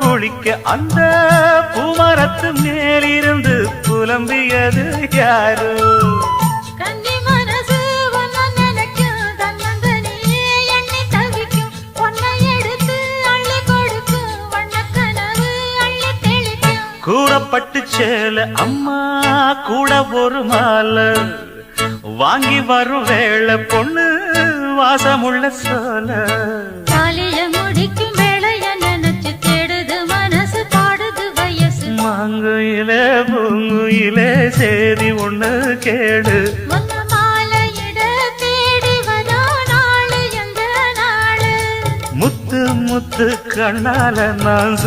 குளிக்க அந்த பூமரத்து மேலிருந்து புலம்பியது யாரு? கன்னி மனசு உன்னை நினைக்கும், தன்னந்தனியே எண்ணி தவிக்கும். உன்னை எடுத்து அள்ளி கொடுக்கும், வண்ணக்கனவு அள்ளி தெளிக்கும். கூறப்பட்டு சேல அம்மா கூட ஒரு மாலை வாங்கி வரும் வேளை பொண்ணு வாசமுள்ள சோல. தாலிய முடிக்கும் வேளைய நினைச்சு தேடுது மனசு, பாடுது வயசு. மாங்குயிலே பூங்குயிலே சேதி ஒண்ணு கேடு. உன்ன மாலையிட தேடி வரா நாளு எந்த நாளு? முத்து முத்து கண்ணால நான்